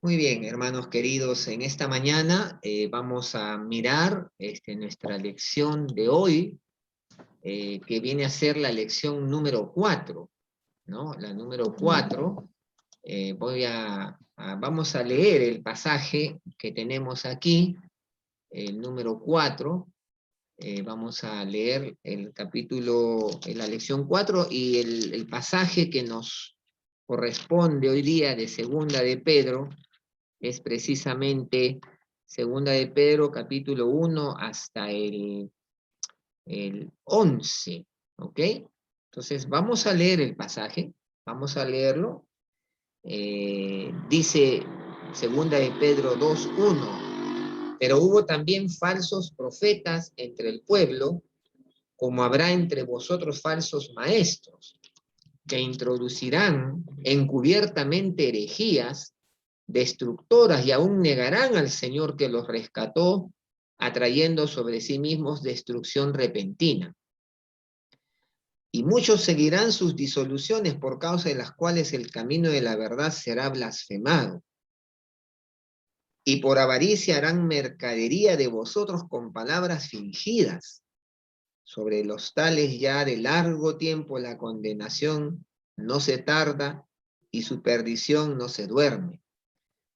Muy bien, hermanos queridos, en esta mañana vamos a mirar nuestra lección de hoy, que viene a ser la lección número 4, ¿no? La número 4. Vamos a leer el pasaje que tenemos aquí, el número 4. Vamos a leer el capítulo, la lección 4 y el pasaje que nos corresponde hoy día de Segunda de Pedro, es precisamente Segunda de Pedro, capítulo 1 hasta el 11, ¿ok? Entonces, vamos a leer el pasaje, vamos a leerlo. Dice Segunda de Pedro 2:1, pero hubo también falsos profetas entre el pueblo, como habrá entre vosotros falsos maestros, que introducirán encubiertamente herejías destructoras y aún negarán al Señor que los rescató, atrayendo sobre sí mismos destrucción repentina. Y muchos seguirán sus disoluciones, por causa de las cuales el camino de la verdad será blasfemado. Y por avaricia harán mercadería de vosotros con palabras fingidas. Sobre los tales ya de largo tiempo la condenación no se tarda y su perdición no se duerme.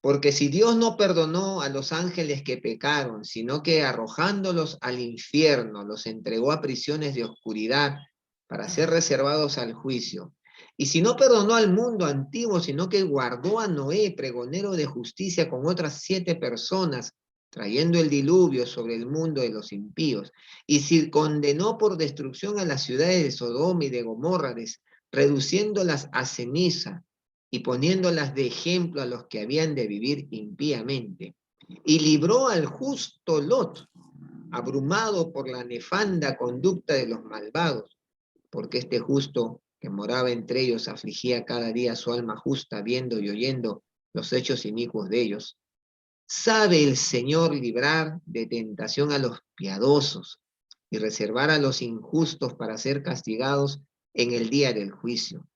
Porque si Dios no perdonó a los ángeles que pecaron, sino que arrojándolos al infierno, los entregó a prisiones de oscuridad para ser reservados al juicio. Y si no perdonó al mundo antiguo, sino que guardó a Noé, pregonero de justicia, con otras 7 personas, trayendo el diluvio sobre el mundo de los impíos. Y si condenó por destrucción a las ciudades de Sodoma y de Gomorra, reduciéndolas a ceniza, y poniéndolas de ejemplo a los que habían de vivir impíamente. Y libró al justo Lot, abrumado por la nefanda conducta de los malvados, porque este justo que moraba entre ellos afligía cada día su alma justa, viendo y oyendo los hechos inicuos de ellos. Sabe el Señor librar de tentación a los piadosos y reservar a los injustos para ser castigados en el día del juicio.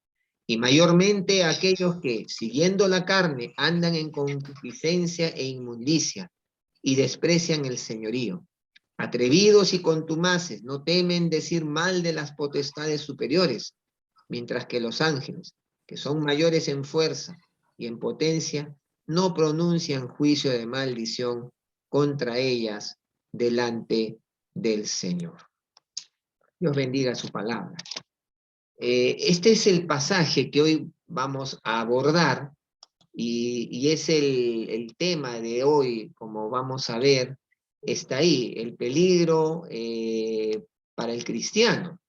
Y mayormente a aquellos que, siguiendo la carne, andan en concupiscencia e inmundicia, y desprecian el señorío. Atrevidos y contumaces, no temen decir mal de las potestades superiores, mientras que los ángeles, que son mayores en fuerza y en potencia, no pronuncian juicio de maldición contra ellas delante del Señor. Dios bendiga su palabra. Este es el pasaje que hoy vamos a abordar y es el tema de hoy, como vamos a ver, está ahí, el peligro para el cristiano.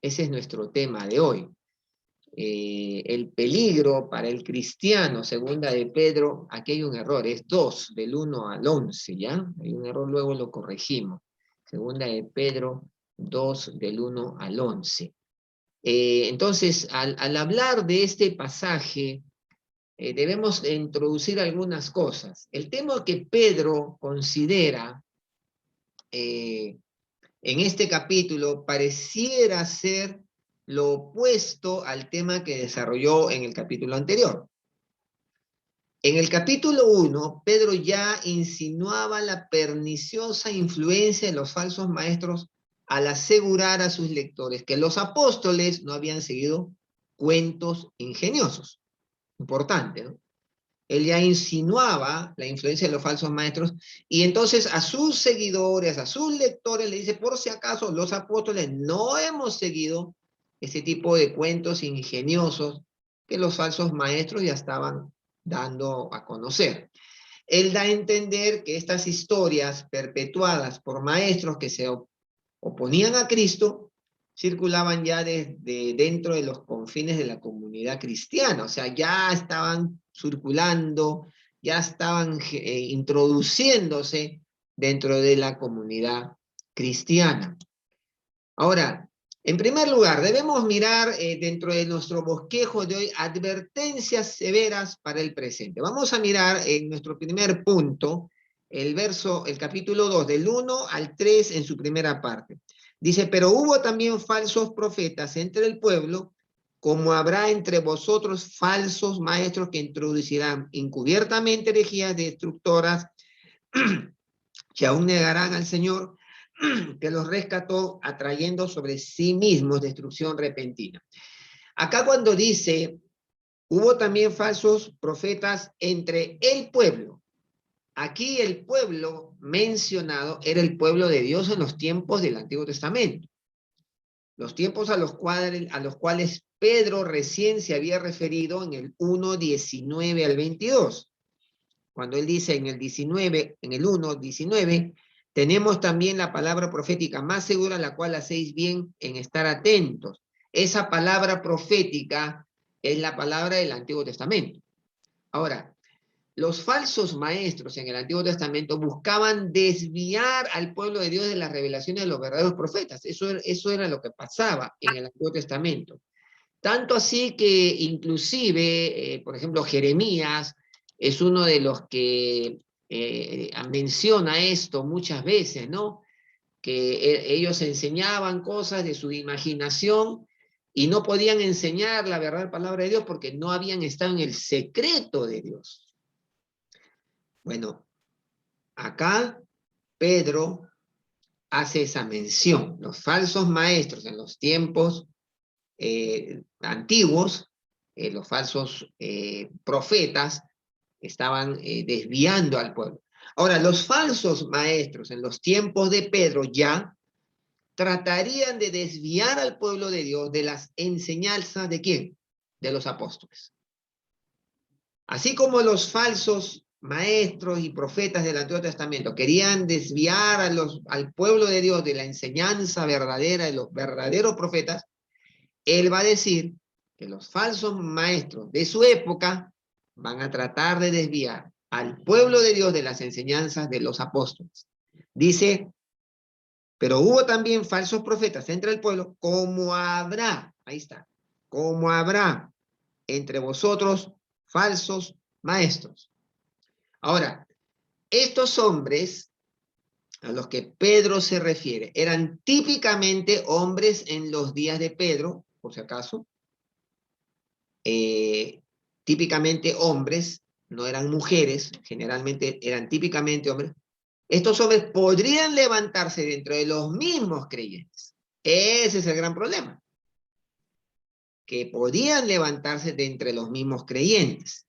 Ese es nuestro tema de hoy. El peligro para el cristiano, segunda de Pedro, aquí hay un error, es 2, del 1 al 11, ¿ya? Hay un error, luego lo corregimos. Segunda de Pedro 2, del 1 al 11. Entonces, al hablar de este pasaje, debemos introducir algunas cosas. El tema que Pedro considera en este capítulo pareciera ser lo opuesto al tema que desarrolló en el capítulo anterior. En el capítulo 1, Pedro ya insinuaba la perniciosa influencia de los falsos maestros al asegurar a sus lectores que los apóstoles no habían seguido cuentos ingeniosos. Importante, ¿no? Él ya insinuaba la influencia de los falsos maestros y entonces a sus seguidores, a sus lectores le dice, por si acaso los apóstoles no hemos seguido ese tipo de cuentos ingeniosos que los falsos maestros ya estaban dando a conocer. Él da a entender que estas historias perpetuadas por maestros que se oponían a Cristo circulaban ya desde dentro de los confines de la comunidad cristiana, o sea, ya estaban circulando, ya estaban introduciéndose dentro de la comunidad cristiana. Ahora, en primer lugar, debemos mirar dentro de nuestro bosquejo de hoy advertencias severas para el presente. Vamos a mirar en nuestro primer punto el capítulo 2, del 1 al 3 en su primera parte. Dice, pero hubo también falsos profetas entre el pueblo, como habrá entre vosotros falsos maestros que introducirán encubiertamente herejías destructoras que aún negarán al Señor que los rescató, atrayendo sobre sí mismos destrucción repentina. Acá cuando dice, hubo también falsos profetas entre el pueblo. Aquí el pueblo mencionado era el pueblo de Dios en los tiempos del Antiguo Testamento. Los tiempos a los cuales Pedro recién se había referido en el 1:19 al 22. Cuando él dice en el 19, en el 1:19, tenemos también la palabra profética más segura, la cual hacéis bien en estar atentos. Esa palabra profética es la palabra del Antiguo Testamento. Ahora, los falsos maestros en el Antiguo Testamento buscaban desviar al pueblo de Dios de las revelaciones de los verdaderos profetas. Eso era lo que pasaba en el Antiguo Testamento. Tanto así que inclusive, por ejemplo, Jeremías es uno de los que menciona esto muchas veces, ¿no? Que ellos enseñaban cosas de su imaginación y no podían enseñar la verdadera palabra de Dios porque no habían estado en el secreto de Dios. Bueno, acá Pedro hace esa mención. Los falsos maestros en los tiempos antiguos, los falsos profetas, estaban desviando al pueblo. Ahora, los falsos maestros en los tiempos de Pedro ya tratarían de desviar al pueblo de Dios de las enseñanzas de ¿quién? De los apóstoles. Así como los falsos maestros y profetas del Antiguo Testamento querían desviar al pueblo de Dios de la enseñanza verdadera de los verdaderos profetas, él va a decir que los falsos maestros de su época van a tratar de desviar al pueblo de Dios de las enseñanzas de los apóstoles. Dice, pero hubo también falsos profetas entre el pueblo, como habrá, ahí está, como habrá entre vosotros falsos maestros. Ahora, estos hombres a los que Pedro se refiere eran típicamente hombres en los días de Pedro, por si acaso, típicamente hombres, no eran mujeres, generalmente eran típicamente hombres. Estos hombres podrían levantarse dentro de los mismos creyentes. Ese es el gran problema. Que podían levantarse de entre los mismos creyentes.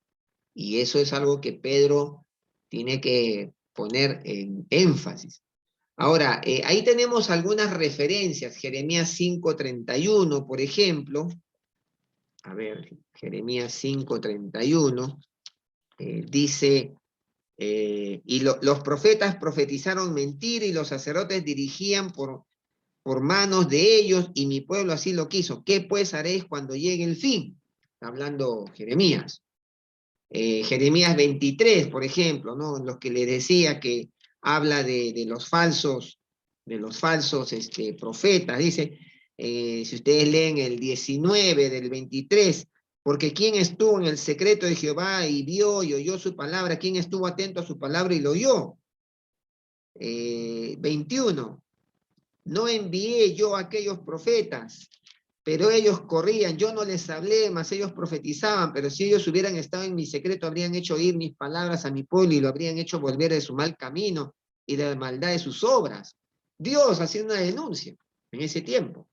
Y eso es algo que Pedro tiene que poner en énfasis. Ahora, ahí tenemos algunas referencias. Jeremías 5:31, por ejemplo. A ver, Jeremías 5:31 dice, y los profetas profetizaron mentira y los sacerdotes dirigían por manos de ellos y mi pueblo así lo quiso. ¿Qué pues haréis cuando llegue el fin? Está hablando Jeremías. Jeremías 23, por ejemplo, ¿no? Los que le decía que habla de los falsos profetas. Dice, si ustedes leen el 19 del 23, porque ¿quién estuvo en el secreto de Jehová y vio y oyó su palabra? ¿Quién estuvo atento a su palabra y lo oyó? 21, no envié yo a aquellos profetas, pero ellos corrían, yo no les hablé, mas ellos profetizaban, pero si ellos hubieran estado en mi secreto, habrían hecho oír mis palabras a mi pueblo y lo habrían hecho volver de su mal camino y de la maldad de sus obras. Dios haciendo una denuncia en ese tiempo.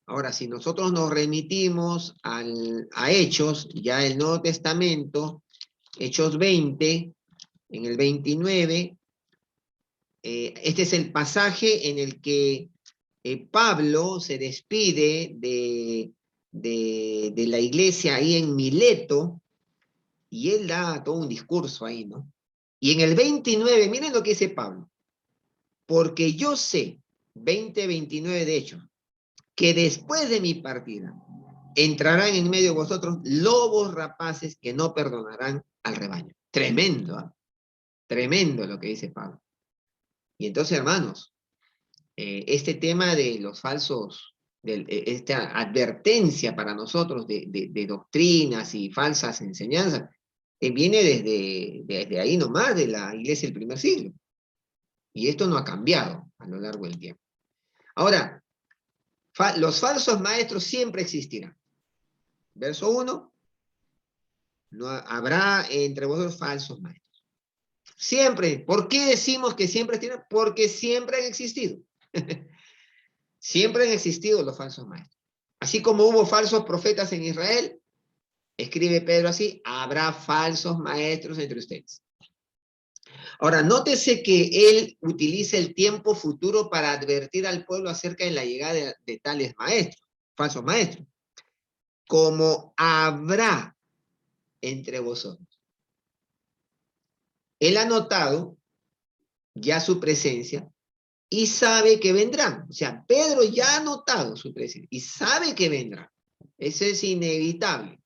Ahora, si nosotros nos remitimos a Hechos, ya el Nuevo Testamento, Hechos 20, en el 29, este es el pasaje en el que Pablo se despide de la iglesia ahí en Mileto, y él da todo un discurso ahí, ¿no? Y en el 29, miren lo que dice Pablo, porque yo sé, 20:29 de hecho, que después de mi partida entrarán en medio de vosotros lobos rapaces que no perdonarán al rebaño. Tremendo, ¿eh? Tremendo lo que dice Pablo. Y entonces, hermanos, este tema de los falsos, esta advertencia para nosotros de doctrinas y falsas enseñanzas, viene desde ahí nomás, de la iglesia del primer siglo. Y esto no ha cambiado a lo largo del tiempo. Ahora, los falsos maestros siempre existirán. Verso 1, no habrá entre vosotros falsos maestros. Siempre. ¿Por qué decimos que siempre tienen? Porque siempre han existido. Siempre han existido los falsos maestros. Así como hubo falsos profetas en Israel, escribe Pedro así, habrá falsos maestros entre ustedes. Ahora, nótese que él utiliza el tiempo futuro para advertir al pueblo acerca de la llegada de tales maestros, falsos maestros. Como habrá entre vosotros. Él ha notado ya su presencia y sabe que vendrán. O sea, Pedro ya ha notado su presencia y sabe que vendrán. Eso es inevitable.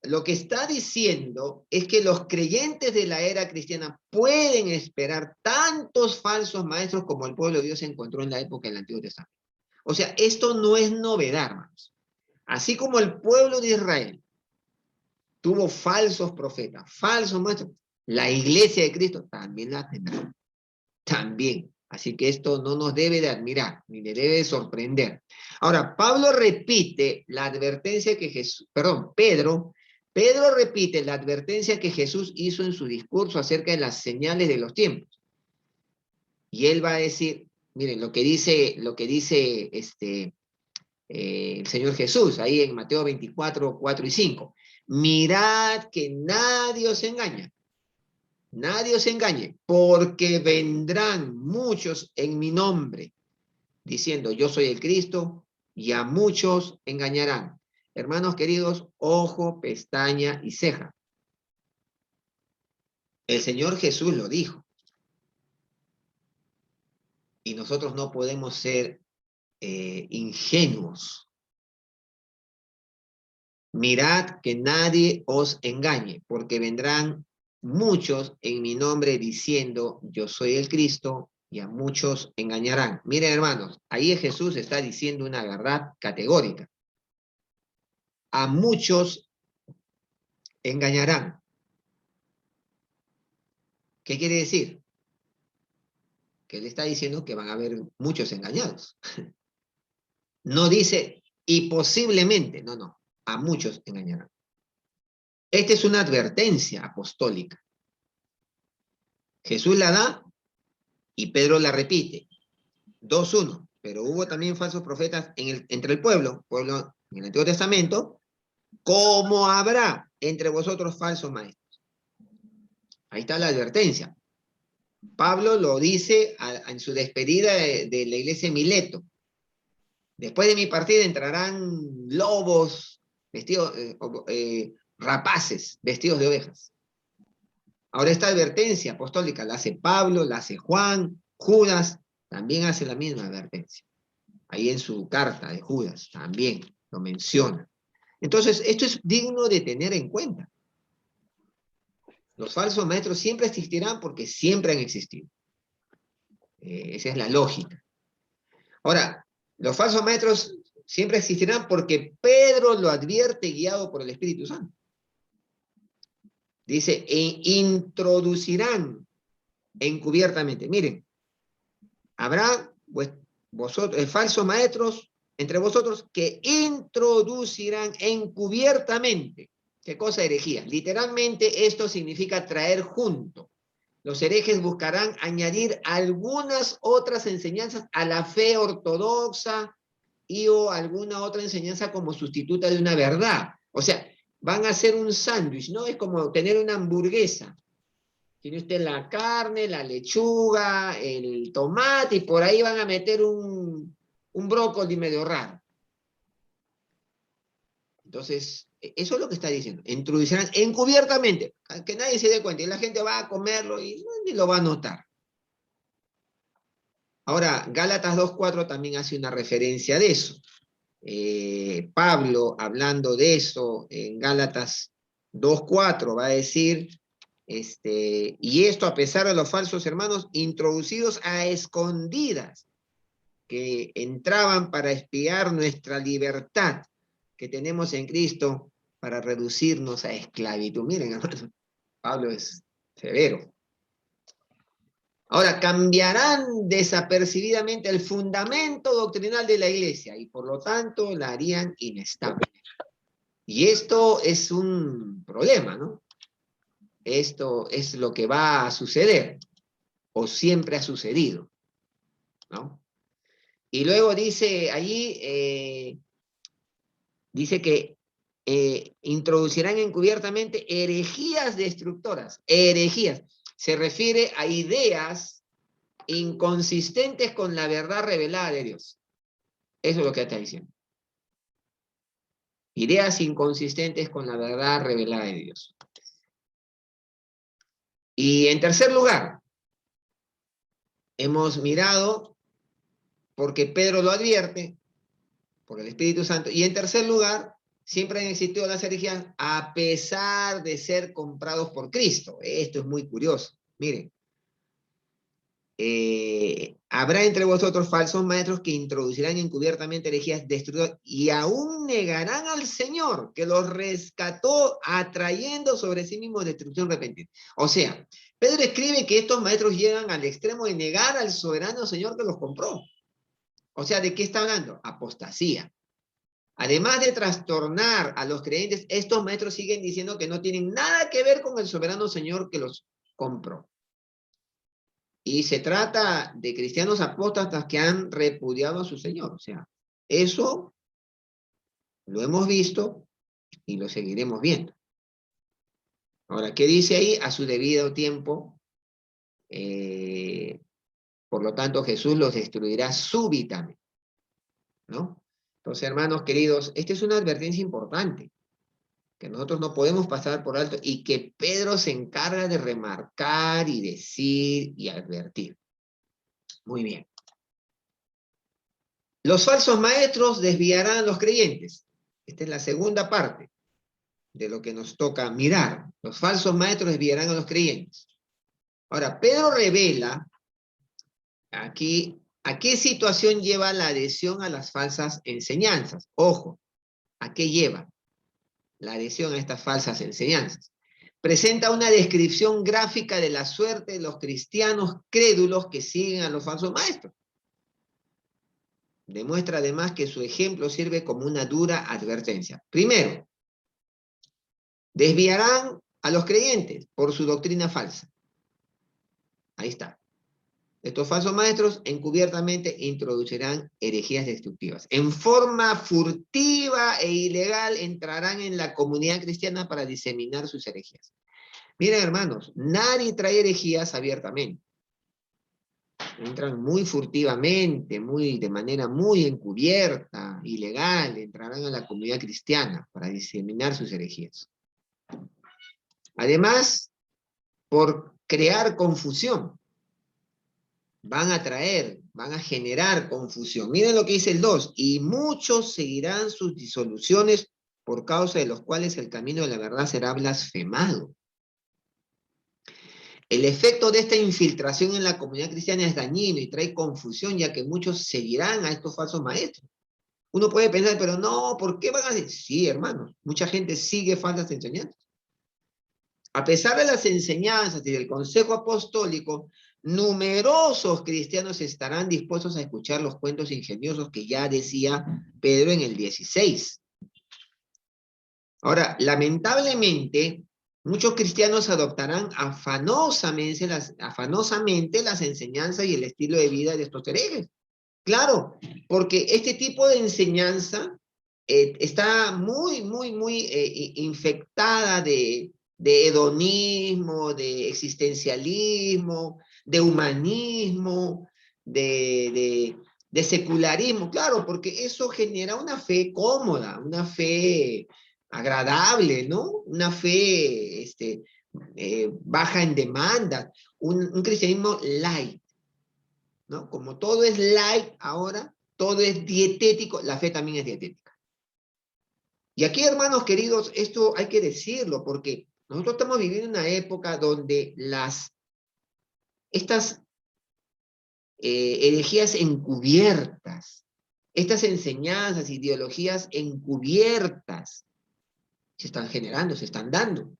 Lo que está diciendo es que los creyentes de la era cristiana pueden esperar tantos falsos maestros como el pueblo de Dios encontró en la época del Antiguo Testamento. O sea, esto no es novedad, hermanos. Así como el pueblo de Israel tuvo falsos profetas, falsos maestros, la iglesia de Cristo también la tendrá. También. Así que esto no nos debe de admirar, ni le debe de sorprender. Ahora, Pablo repite la advertencia que Jesús, perdón, Pedro repite la advertencia que Jesús hizo en su discurso acerca de las señales de los tiempos. Y él va a decir, miren, lo que dice el Señor Jesús, ahí en Mateo 24, 4 y 5. Mirad que nadie os engaña. Nadie os engañe, porque vendrán muchos en mi nombre, diciendo, yo soy el Cristo, y a muchos engañarán. Hermanos queridos, ojo, pestaña y ceja. El Señor Jesús lo dijo. Y nosotros no podemos ser ingenuos. Mirad que nadie os engañe, porque vendrán muchos en mi nombre diciendo, yo soy el Cristo, y a muchos engañarán. Miren, hermanos, ahí Jesús está diciendo una verdad categórica. A muchos engañarán. ¿Qué quiere decir? Que él está diciendo que van a haber muchos engañados. No dice, y posiblemente, no, a muchos engañarán. Esta es una advertencia apostólica. Jesús la da y Pedro la repite. 2:1. Pero hubo también falsos profetas entre el pueblo en el Antiguo Testamento, como habrá entre vosotros falsos maestros. Ahí está la advertencia. Pablo lo dice en su despedida de la iglesia de Mileto. Después de mi partida entrarán lobos, rapaces, vestidos de ovejas. Ahora esta advertencia apostólica la hace Pablo, la hace Juan, Judas, también hace la misma advertencia. Ahí en su carta de Judas también lo menciona. Entonces, esto es digno de tener en cuenta. Los falsos maestros siempre existirán porque siempre han existido. Esa es la lógica. Ahora, los falsos maestros siempre existirán porque Pedro lo advierte guiado por el Espíritu Santo. Dice, e introducirán encubiertamente. Miren, habrá falsos maestros entre vosotros que introducirán encubiertamente. ¿Qué cosa herejía? Literalmente esto significa traer junto. Los herejes buscarán añadir algunas otras enseñanzas a la fe ortodoxa o alguna otra enseñanza como sustituta de una verdad. O sea, van a hacer un sándwich, ¿no? Es como tener una hamburguesa. Tiene usted la carne, la lechuga, el tomate, y por ahí van a meter un brócoli medio raro. Entonces, eso es lo que está diciendo. Introducirán encubiertamente, que nadie se dé cuenta, y la gente va a comerlo y ni lo va a notar. Ahora, Gálatas 2:4 también hace una referencia de eso. Pablo, hablando de eso, en Gálatas 2:4, va a decir, y esto a pesar de los falsos hermanos introducidos a escondidas, que entraban para espiar nuestra libertad que tenemos en Cristo para reducirnos a esclavitud. Miren, hermanos, Pablo es severo. Ahora, cambiarán desapercibidamente el fundamento doctrinal de la iglesia y por lo tanto la harían inestable. Y esto es un problema, ¿no? Esto es lo que va a suceder, o siempre ha sucedido, ¿no? Y luego dice allí, dice que introducirán encubiertamente herejías destructoras. Herejías. Se refiere a ideas inconsistentes con la verdad revelada de Dios. Eso es lo que está diciendo. Ideas inconsistentes con la verdad revelada de Dios. Y en tercer lugar, hemos mirado, porque Pedro lo advierte, por el Espíritu Santo, y en tercer lugar, siempre han existido las herejías a pesar de ser comprados por Cristo. Esto es muy curioso. Miren, habrá entre vosotros falsos maestros que introducirán encubiertamente herejías destruidas y aún negarán al Señor que los rescató atrayendo sobre sí mismos destrucción repentina. O sea, Pedro escribe que estos maestros llegan al extremo de negar al soberano Señor que los compró. O sea, ¿de qué está hablando? Apostasía. Además de trastornar a los creyentes, estos maestros siguen diciendo que no tienen nada que ver con el soberano Señor que los compró. Y se trata de cristianos apóstatas que han repudiado a su Señor. O sea, eso lo hemos visto y lo seguiremos viendo. Ahora, ¿qué dice ahí? A su debido tiempo, por lo tanto, Jesús los destruirá súbitamente, ¿no? Entonces, hermanos queridos, esta es una advertencia importante que nosotros no podemos pasar por alto y que Pedro se encarga de remarcar y decir y advertir. Muy bien. Los falsos maestros desviarán a los creyentes. Esta es la segunda parte de lo que nos toca mirar. Los falsos maestros desviarán a los creyentes. Ahora, Pedro revela aquí a qué situación lleva la adhesión a las falsas enseñanzas. Ojo, ¿a qué lleva la adhesión a estas falsas enseñanzas? Presenta una descripción gráfica de la suerte de los cristianos crédulos que siguen a los falsos maestros. Demuestra además que su ejemplo sirve como una dura advertencia. Primero, desviarán a los creyentes por su doctrina falsa. Ahí está. Estos falsos maestros encubiertamente introducirán herejías destructivas. En forma furtiva e ilegal entrarán en la comunidad cristiana para diseminar sus herejías. Miren, hermanos, nadie trae herejías abiertamente. Entran muy furtivamente, de manera muy encubierta, ilegal, entrarán a la comunidad cristiana para diseminar sus herejías. Además, por crear confusión, van a generar confusión. Miren lo que dice el 2, y muchos seguirán sus disoluciones por causa de los cuales el camino de la verdad será blasfemado. El efecto de esta infiltración en la comunidad cristiana es dañino y trae confusión, ya que muchos seguirán a estos falsos maestros. Uno puede pensar, pero no, ¿por qué van a decir? Sí, hermanos, mucha gente sigue falsas enseñanzas. A pesar de las enseñanzas y del consejo apostólico, numerosos cristianos estarán dispuestos a escuchar los cuentos ingeniosos que ya decía Pedro en el 16. Ahora, lamentablemente, muchos cristianos adoptarán afanosamente las enseñanzas y el estilo de vida de estos herejes. Claro, porque este tipo de enseñanza está muy infectada de hedonismo, de existencialismo, de humanismo, de secularismo. Claro, porque eso genera una fe cómoda, una fe agradable, ¿no? Una fe baja en demanda, un cristianismo light, ¿no? Como todo es light ahora, todo es dietético, la fe también es dietética. Y aquí, hermanos queridos, esto hay que decirlo, porque nosotros estamos viviendo una época donde estas herejías encubiertas, estas enseñanzas, ideologías encubiertas, se están generando, se están dando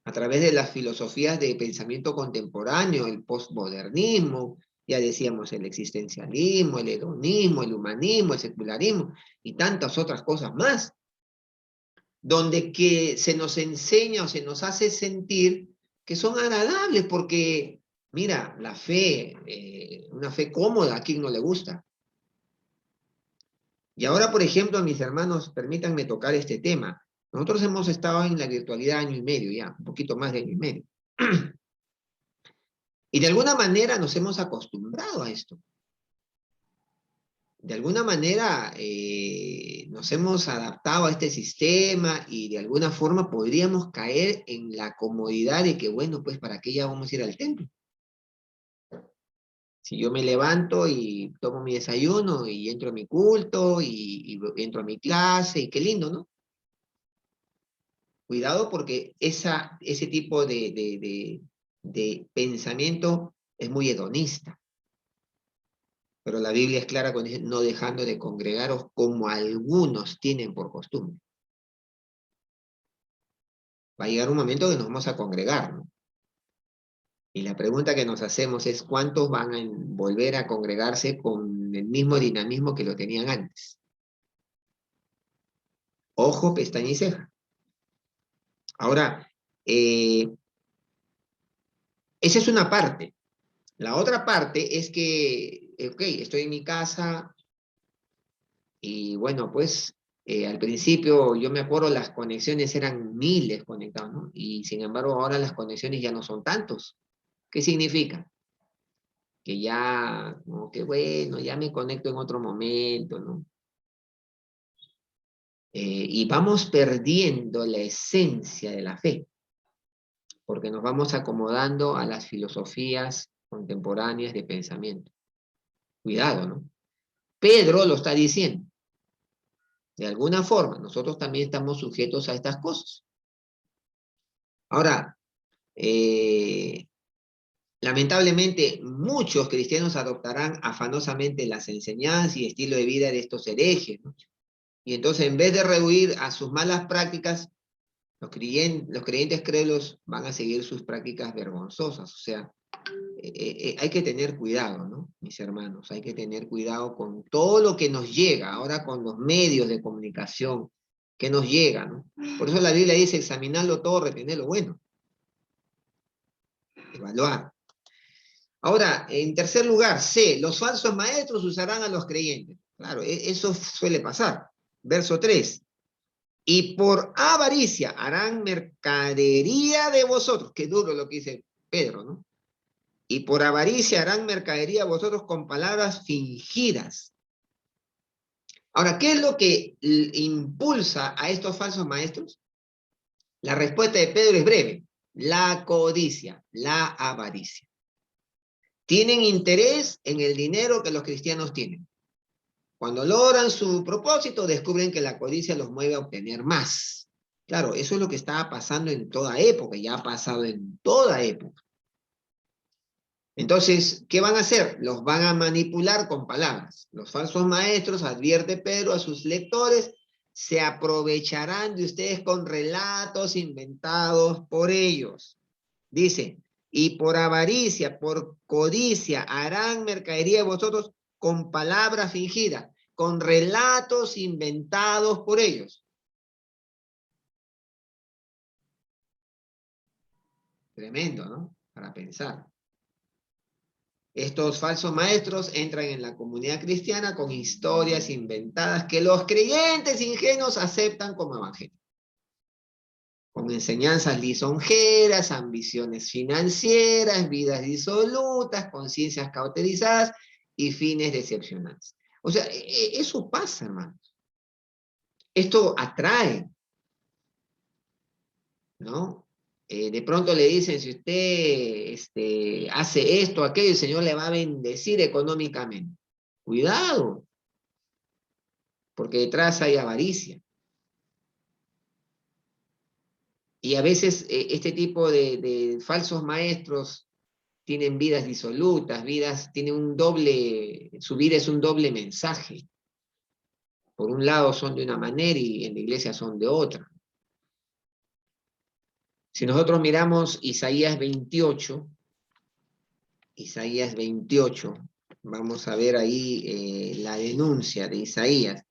a través de las filosofías de pensamiento contemporáneo, el postmodernismo, ya decíamos el existencialismo, el hedonismo, el humanismo, el secularismo y tantas otras cosas más. donde que se nos enseña o se nos hace sentir que son agradables, porque, mira, la fe, una fe cómoda, ¿a quién no le gusta? Y ahora, por ejemplo, mis hermanos, permítanme tocar este tema. Nosotros hemos estado en la virtualidad año y medio ya, un poquito más de año y medio. Y de alguna manera nos hemos acostumbrado a esto. De alguna manera nos hemos adaptado a este sistema y de alguna forma podríamos caer en la comodidad de que, bueno, pues ¿para qué ya vamos a ir al templo? Si yo me levanto y tomo mi desayuno y entro a mi culto y entro a mi clase y qué lindo, ¿no? Cuidado porque ese tipo de pensamiento es muy hedonista. Pero la Biblia es clara cuando dice, no dejando de congregaros como algunos tienen por costumbre. Va a llegar un momento que nos vamos a congregar, ¿no? Y la pregunta que nos hacemos es, ¿cuántos van a volver a congregarse con el mismo dinamismo que lo tenían antes? Ojo, pestaña y ceja. Ahora, esa es una parte. La otra parte es que, ok, estoy en mi casa y bueno, pues al principio yo me acuerdo las conexiones eran miles conectados, ¿no? Y sin embargo ahora las conexiones ya no son tantos. ¿Qué significa? Que ya, como que bueno, ya me conecto en otro momento, ¿no? Y vamos perdiendo la esencia de la fe, porque nos vamos acomodando a las filosofías contemporáneas de pensamiento. Cuidado, ¿no? Pedro lo está diciendo. De alguna forma, nosotros también estamos sujetos a estas cosas. Ahora, lamentablemente, muchos cristianos adoptarán afanosamente las enseñanzas y estilo de vida de estos herejes, ¿no? Y entonces, en vez de rehuir a sus malas prácticas, los creyentes crédulos van a seguir sus prácticas vergonzosas. O sea, hay que tener cuidado, ¿no? Mis hermanos, hay que tener cuidado con todo lo que nos llega, ahora con los medios de comunicación que nos llegan, ¿no? Por eso la Biblia dice, examinarlo todo, retener lo bueno. Evaluar. Ahora, en tercer lugar, C, los falsos maestros usarán a los creyentes. Claro, eso suele pasar. Verso 3. Y por avaricia harán mercadería de vosotros. Qué duro lo que dice Pedro, ¿no? Y por avaricia harán mercadería a vosotros con palabras fingidas. Ahora, ¿qué es lo que impulsa a estos falsos maestros? La respuesta de Pedro es breve. La codicia, la avaricia. Tienen interés en el dinero que los cristianos tienen. Cuando logran su propósito, descubren que la codicia los mueve a obtener más. Claro, eso es lo que estaba pasando en toda época, ya ha pasado en toda época. Entonces, ¿qué van a hacer? Los van a manipular con palabras. Los falsos maestros, advierte Pedro a sus lectores, se aprovecharán de ustedes con relatos inventados por ellos. Dice, y por avaricia, por codicia, harán mercadería de vosotros con palabras fingidas, con relatos inventados por ellos. Tremendo, ¿no? Para pensar. Estos falsos maestros entran en la comunidad cristiana con historias inventadas que los creyentes ingenuos aceptan como evangelio. Con enseñanzas lisonjeras, ambiciones financieras, vidas disolutas, conciencias cauterizadas y fines decepcionantes. O sea, eso pasa, hermanos. Esto atrae, ¿no? De pronto le dicen, si usted hace esto, aquello, el Señor le va a bendecir económicamente. Cuidado, porque detrás hay avaricia. Y a veces este tipo de falsos maestros tienen vidas disolutas, tienen un doble, su vida es un doble mensaje. Por un lado son de una manera y en la iglesia son de otra. Si nosotros miramos Isaías 28, vamos a ver ahí la denuncia de Isaías.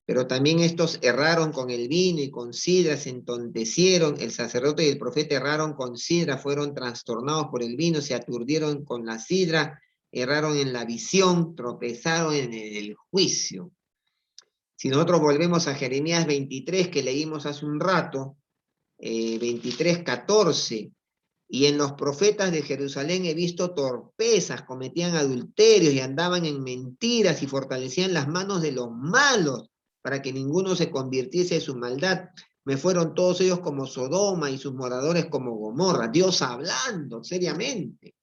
Pero también estos erraron con el vino y con sidra, se entontecieron. El sacerdote y el profeta erraron con sidra, fueron trastornados por el vino, se aturdieron con la sidra, erraron en la visión, tropezaron en el juicio. Si nosotros volvemos a Jeremías 23, que leímos hace un rato, 23:14, y en los profetas de Jerusalén he visto torpezas, cometían adulterios y andaban en mentiras y fortalecían las manos de los malos para que ninguno se convirtiese en su maldad. Me fueron todos ellos como Sodoma y sus moradores como Gomorra. Dios hablando seriamente.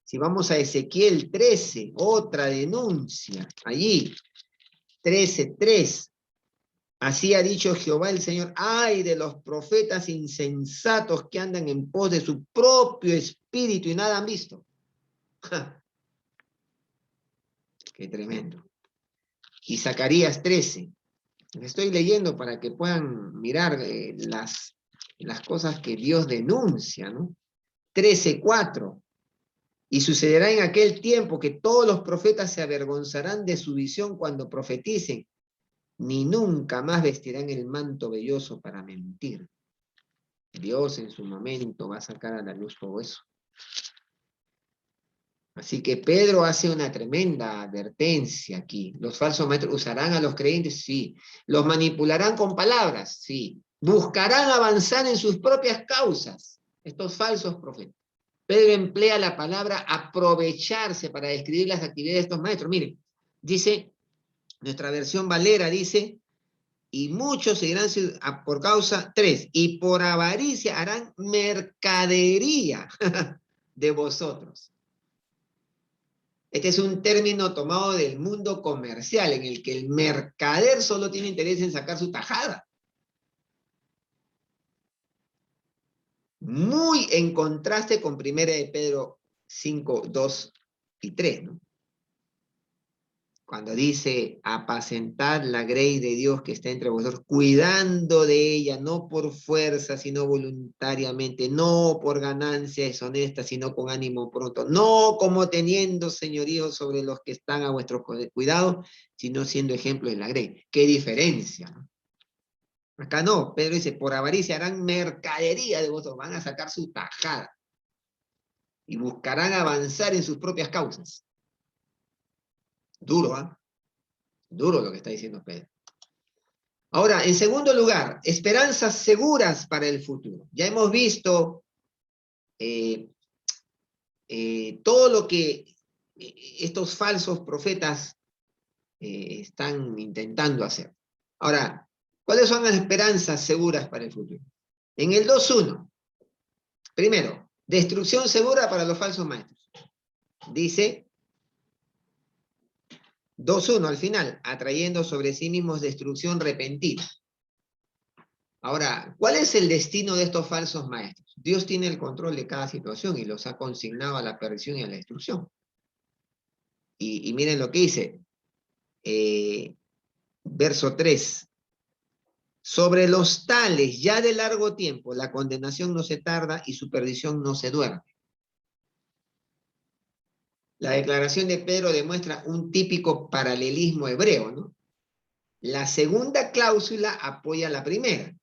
Si vamos a Ezequiel 13, otra denuncia, allí, 13:3. Así ha dicho Jehová el Señor, ay de los profetas insensatos que andan en pos de su propio espíritu y nada han visto. ¡Ja! Qué tremendo. Y Zacarías 13. Estoy leyendo para que puedan mirar las cosas que Dios denuncia, ¿no? 13:4. Y sucederá en aquel tiempo que todos los profetas se avergonzarán de su visión cuando profeticen, ni nunca más vestirán el manto velloso para mentir. Dios en su momento va a sacar a la luz todo eso. Así que Pedro hace una tremenda advertencia aquí. ¿Los falsos maestros usarán a los creyentes? Sí. ¿Los manipularán con palabras? Sí. ¿Buscarán avanzar en sus propias causas? Estos falsos profetas. Pedro emplea la palabra aprovecharse para describir las actividades de estos maestros. Miren, dice, nuestra versión Valera dice, y muchos seguirán por causa, 3, y por avaricia harán mercadería de vosotros. Este es un término tomado del mundo comercial, en el que el mercader solo tiene interés en sacar su tajada. Muy en contraste con 1 de Pedro 5, 2 y 3, ¿no? Cuando dice, apacentad la grey de Dios que está entre vosotros, cuidando de ella, no por fuerza, sino voluntariamente, no por ganancia deshonesta, sino con ánimo pronto, no como teniendo señorío sobre los que están a vuestro cuidado, sino siendo ejemplo de la grey. ¡Qué diferencia! ¿No? Acá no, Pedro dice, por avaricia harán mercadería de vosotros, van a sacar su tajada y buscarán avanzar en sus propias causas. Duro, ¿ah? Duro lo que está diciendo Pedro. Ahora, en segundo lugar, esperanzas seguras para el futuro. Ya hemos visto todo lo que estos falsos profetas están intentando hacer. Ahora, ¿cuáles son las esperanzas seguras para el futuro? En el 2:1, primero, destrucción segura para los falsos maestros. Dice 2:1 al final, atrayendo sobre sí mismos destrucción repentina. Ahora, ¿cuál es el destino de estos falsos maestros? Dios tiene el control de cada situación y los ha consignado a la perdición y a la destrucción. Y miren lo que dice, verso 3. Sobre los tales, ya de largo tiempo, la condenación no se tarda y su perdición no se duerme. La declaración de Pedro demuestra un típico paralelismo hebreo, ¿no? La segunda cláusula apoya la primera,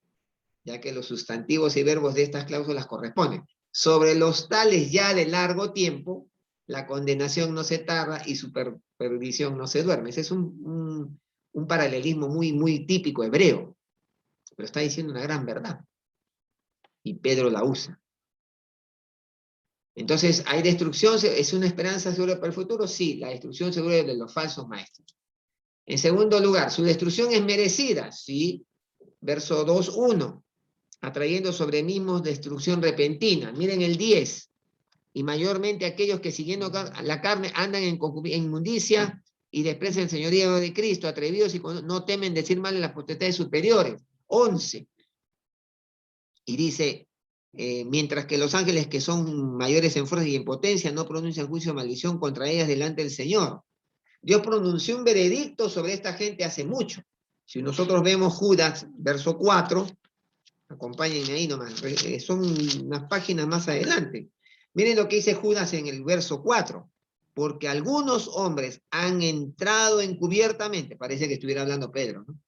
ya que los sustantivos y verbos de estas cláusulas corresponden. Sobre los tales ya de largo tiempo, la condenación no se tarda y su perdición no se duerme. Ese es un paralelismo muy, muy típico hebreo, pero está diciendo una gran verdad. Y Pedro la usa. Entonces, ¿hay destrucción? ¿Es una esperanza segura para el futuro? Sí, la destrucción segura de los falsos maestros. En segundo lugar, ¿su destrucción es merecida? Sí. Verso 2:1. Atrayendo sobre mismos destrucción repentina. Miren el 10. Y mayormente aquellos que siguiendo la carne andan en inmundicia y desprecian el señorío de Cristo, atrevidos y no temen decir mal en las potestades superiores. 11. Y dice, mientras que los ángeles que son mayores en fuerza y en potencia no pronuncian juicio o maldición contra ellas delante del Señor. Dios pronunció un veredicto sobre esta gente hace mucho. Si nosotros vemos Judas, verso 4, acompáñenme ahí nomás, son unas páginas más adelante. Miren lo que dice Judas en el verso 4. porque algunos hombres han entrado encubiertamente, parece que estuviera hablando Pedro, ¿no?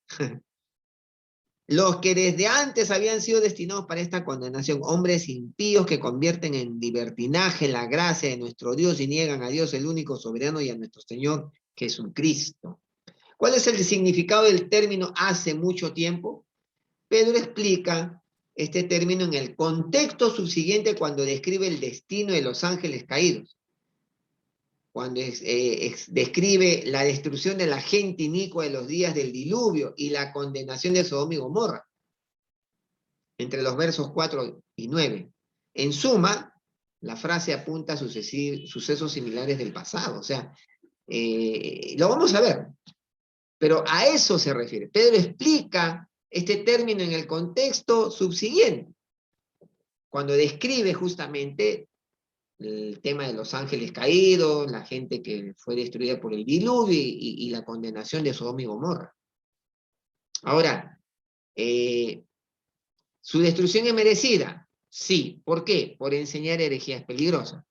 Los que desde antes habían sido destinados para esta condenación, hombres impíos que convierten en libertinaje la gracia de nuestro Dios y niegan a Dios el único soberano y a nuestro Señor Jesucristo. ¿Cuál es el significado del término hace mucho tiempo? Pedro explica este término en el contexto subsiguiente cuando describe el destino de los ángeles caídos. Cuando describe la destrucción de la gente inicua de los días del diluvio y la condenación de Sodoma y Gomorra, entre los versos 4 y 9. En suma, la frase apunta a sucesos similares del pasado, o sea, lo vamos a ver, pero a eso se refiere. Pedro explica este término en el contexto subsiguiente, cuando describe justamente el tema de los ángeles caídos, la gente que fue destruida por el diluvio y la condenación de Sodoma y Gomorra. Ahora, ¿su destrucción es merecida? Sí. ¿Por qué? Por enseñar herejías peligrosas,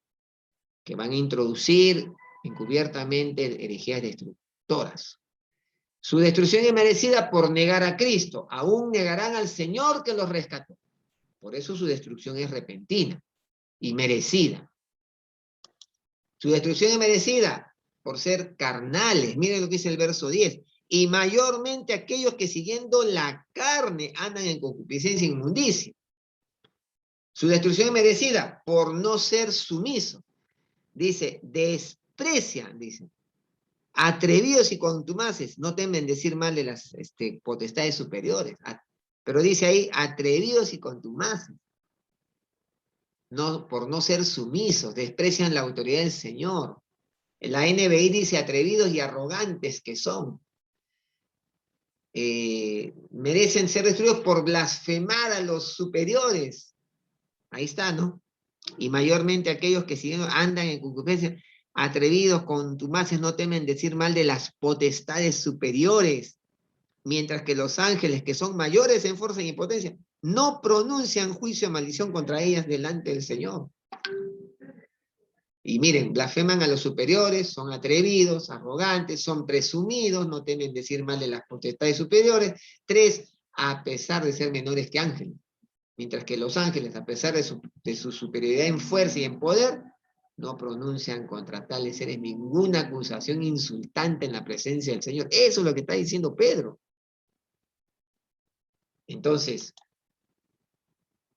que van a introducir encubiertamente herejías destructoras. Su destrucción es merecida por negar a Cristo. Aún negarán al Señor que los rescató. Por eso su destrucción es repentina y merecida. Su destrucción es merecida por ser carnales. Miren lo que dice el verso 10. Y mayormente aquellos que siguiendo la carne andan en concupiscencia e inmundicia. Su destrucción es merecida por no ser sumiso. Dice, desprecian, dice. Atrevidos y contumaces, no temen decir mal de las potestades superiores. Pero dice ahí, atrevidos y contumaces. No, por no ser sumisos, desprecian la autoridad del Señor. La NBI dice atrevidos y arrogantes que son. Merecen ser destruidos por blasfemar a los superiores. Ahí está, ¿no? Y mayormente aquellos que andan en concupiscencia, atrevidos, contumaces, no temen decir mal de las potestades superiores, mientras que los ángeles, que son mayores en fuerza y en potencia, no pronuncian juicio o maldición contra ellas delante del Señor. Y miren, blasfeman a los superiores, son atrevidos, arrogantes, son presumidos, no temen decir mal de las potestades superiores. 3, a pesar de ser menores que ángeles. Mientras que los ángeles, a pesar de su superioridad en fuerza y en poder, no pronuncian contra tales seres ninguna acusación insultante en la presencia del Señor. Eso es lo que está diciendo Pedro. Entonces,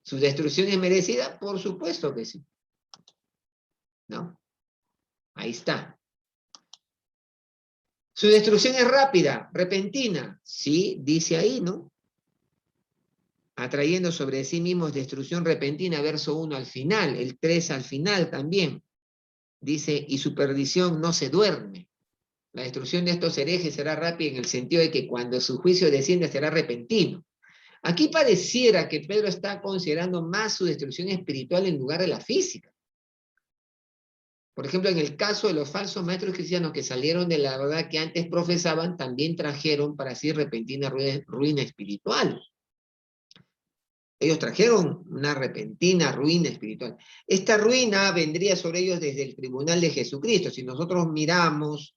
¿su destrucción es merecida? Por supuesto que sí. ¿No? Ahí está. ¿Su destrucción es rápida, repentina? Sí, dice ahí, ¿no? Atrayendo sobre sí mismos destrucción repentina, verso 1 al final, el 3 al final también. Dice, y su perdición no se duerme. La destrucción de estos herejes será rápida en el sentido de que cuando su juicio descienda será repentino. Aquí pareciera que Pedro está considerando más su destrucción espiritual en lugar de la física. Por ejemplo, en el caso de los falsos maestros cristianos que salieron de la verdad que antes profesaban, también trajeron para sí repentina ruina espiritual. Ellos trajeron una repentina ruina espiritual. Esta ruina vendría sobre ellos desde el tribunal de Jesucristo. Si nosotros miramos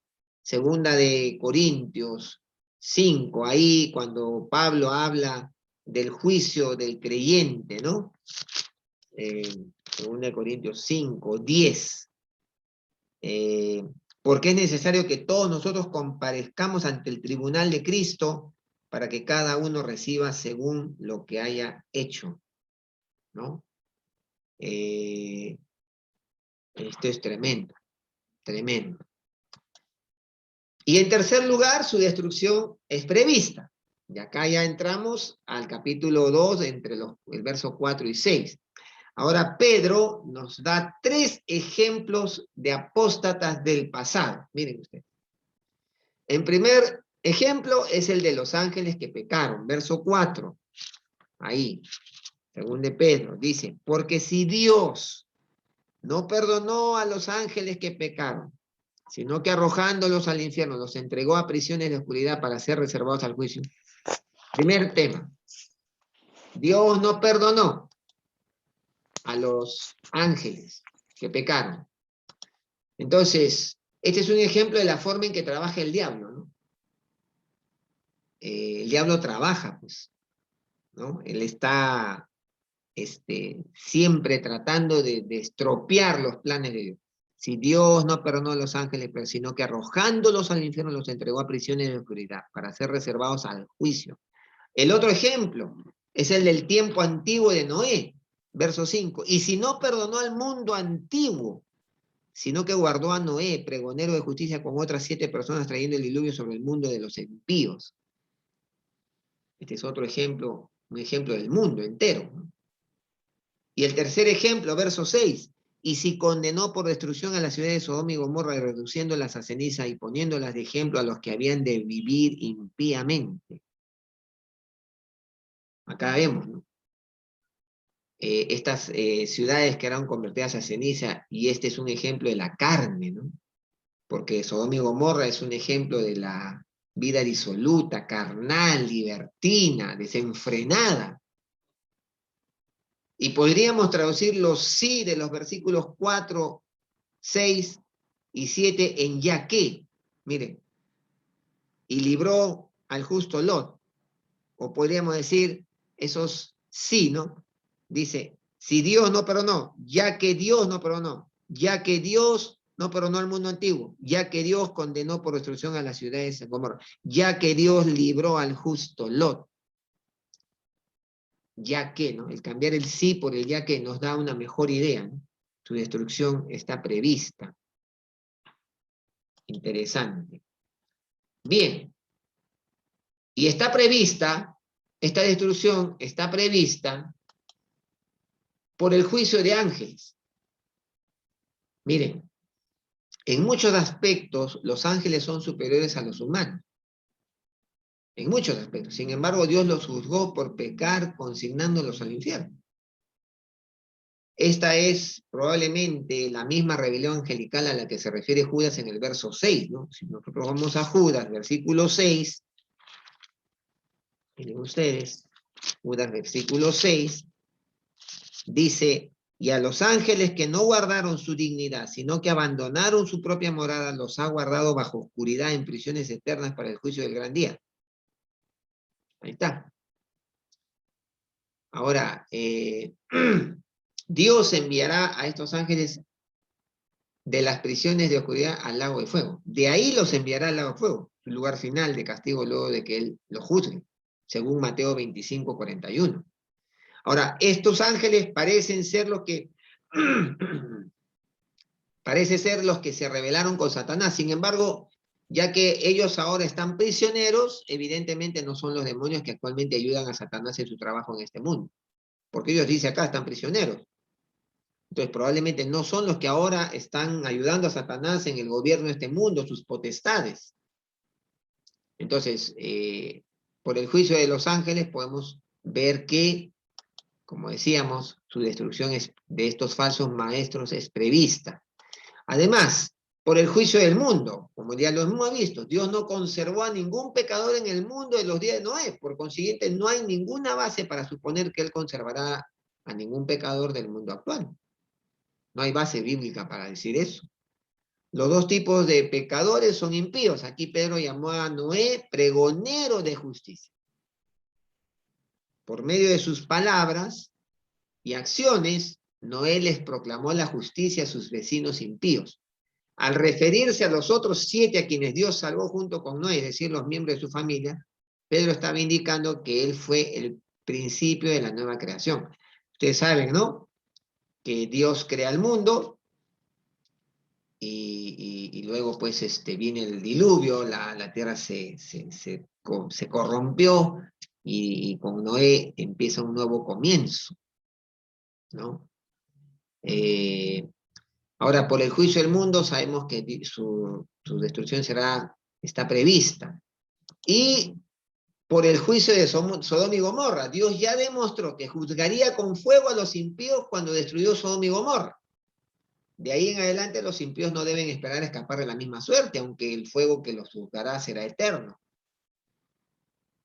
2 de Corintios 5, ahí cuando Pablo habla del juicio del creyente, ¿no? 2 de Corintios 5, 10. Porque es necesario que todos nosotros comparezcamos ante el tribunal de Cristo para que cada uno reciba según lo que haya hecho, ¿no? Esto es tremendo, tremendo. Y en tercer lugar, su destrucción es prevista. Y acá ya entramos al capítulo 2, entre el verso 4 y 6. Ahora Pedro nos da 3 ejemplos de apóstatas del pasado. Miren ustedes. En primer ejemplo es el de los ángeles que pecaron, verso 4. Ahí, según de Pedro, dice, porque si Dios no perdonó a los ángeles que pecaron, sino que arrojándolos al infierno los entregó a prisiones de oscuridad para ser reservados al juicio. Primer tema, Dios no perdonó a los ángeles que pecaron. Entonces, Este es un ejemplo de la forma en que trabaja el diablo, ¿no? El diablo trabaja, pues, ¿no? Él está siempre tratando de estropear los planes de Dios. Si Dios no perdonó a los ángeles, pero sino que arrojándolos al infierno los entregó a prisiones de oscuridad para ser reservados al juicio. El otro ejemplo es el del tiempo antiguo de Noé, verso 5. Y si no perdonó al mundo antiguo, sino que guardó a Noé, pregonero de justicia, con otras 7 personas trayendo el diluvio sobre el mundo de los impíos. Este es otro ejemplo, un ejemplo del mundo entero, ¿no? Y el tercer ejemplo, verso 6. Y si condenó por destrucción a la ciudad de Sodoma y Gomorra, reduciéndolas a ceniza y poniéndolas de ejemplo a los que habían de vivir impíamente. Acá vemos, ¿no? Estas ciudades que eran convertidas a ceniza, y este es un ejemplo de la carne, ¿no? Porque Sodoma y Gomorra es un ejemplo de la vida disoluta, carnal, libertina, desenfrenada. Y podríamos traducir los sí de los versículos 4, 6 y 7 en ya que. Miren, y libró al justo Lot. O podríamos decir esos sí, ¿no? Dice, si Dios no perdonó, ya que Dios no perdonó, ya que Dios no perdonó al mundo antiguo, ya que Dios condenó por destrucción a las ciudades de Gomorra, ya que Dios libró al justo Lot. Ya que, ¿no? El cambiar el sí por el ya que nos da una mejor idea, ¿no? Su destrucción está prevista. Interesante. Bien. Y está prevista, esta destrucción está prevista por el juicio de ángeles. Miren, en muchos aspectos los ángeles son superiores a los humanos. En muchos aspectos. Sin embargo, Dios los juzgó por pecar, consignándolos al infierno. Esta es probablemente la misma rebelión angelical a la que se refiere Judas en el verso 6, ¿no? Si nosotros vamos a Judas, versículo 6, miren ustedes, Judas, versículo 6, dice, y a los ángeles que no guardaron su dignidad, sino que abandonaron su propia morada, los ha guardado bajo oscuridad en prisiones eternas para el juicio del gran día. Ahí está. Ahora, Dios enviará a estos ángeles de las prisiones de oscuridad al lago de fuego. De ahí los enviará al lago de fuego, su lugar final de castigo luego de que Él los juzgue, según Mateo 25, 41. Ahora, estos ángeles parecen ser los que parece ser los que se rebelaron con Satanás. Sin embargo, ya que ellos ahora están prisioneros, evidentemente no son los demonios que actualmente ayudan a Satanás en su trabajo en este mundo. Porque ellos dicen acá, están prisioneros. Entonces probablemente no son los que ahora están ayudando a Satanás en el gobierno de este mundo, sus potestades. Entonces, por el juicio de los ángeles podemos ver que, como decíamos, su destrucción de estos falsos maestros es prevista. Además, por el juicio del mundo, como ya lo hemos visto, Dios no conservó a ningún pecador en el mundo en los días de Noé, por consiguiente no hay ninguna base para suponer que Él conservará a ningún pecador del mundo actual. No hay base bíblica para decir eso. Los dos tipos de pecadores son impíos. Aquí Pedro llamó a Noé pregonero de justicia. Por medio de sus palabras y acciones, Noé les proclamó la justicia a sus vecinos impíos. Al referirse a los otros 7 a quienes Dios salvó junto con Noé, es decir, los miembros de su familia, Pedro estaba indicando que él fue el principio de la nueva creación. Ustedes saben, ¿no? Que Dios crea el mundo y luego pues viene el diluvio, la tierra se corrompió y con Noé empieza un nuevo comienzo, ¿no? Ahora, por el juicio del mundo, sabemos que su destrucción está prevista. Y por el juicio de Sodoma y Gomorra, Dios ya demostró que juzgaría con fuego a los impíos cuando destruyó Sodoma y Gomorra. De ahí en adelante los impíos no deben esperar escapar de la misma suerte, aunque el fuego que los juzgará será eterno.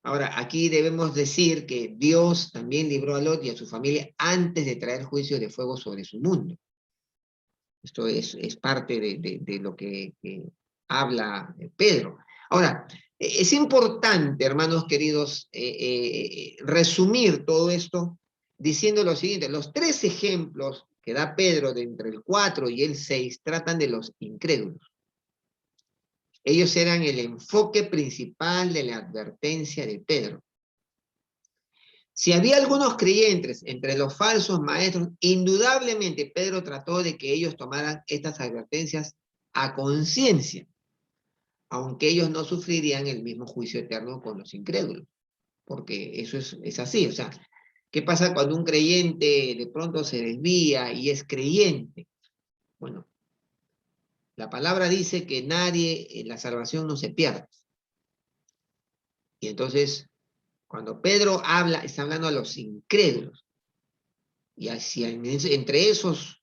Ahora, aquí debemos decir que Dios también libró a Lot y a su familia antes de traer juicio de fuego sobre su mundo. Esto es parte de lo que habla Pedro. Ahora, es importante, hermanos queridos, resumir todo esto diciendo lo siguiente. Los tres ejemplos que da Pedro de entre el 4 y el 6 tratan de los incrédulos. Ellos eran el enfoque principal de la advertencia de Pedro. Si había algunos creyentes entre los falsos maestros, indudablemente Pedro trató de que ellos tomaran estas advertencias a conciencia, aunque ellos no sufrirían el mismo juicio eterno con los incrédulos, porque eso es así. O sea, ¿qué pasa cuando un creyente de pronto se desvía y es creyente? Bueno, la palabra dice que nadie en la salvación no se pierde. Y entonces, cuando Pedro habla, está hablando a los incrédulos. Y así, entre esos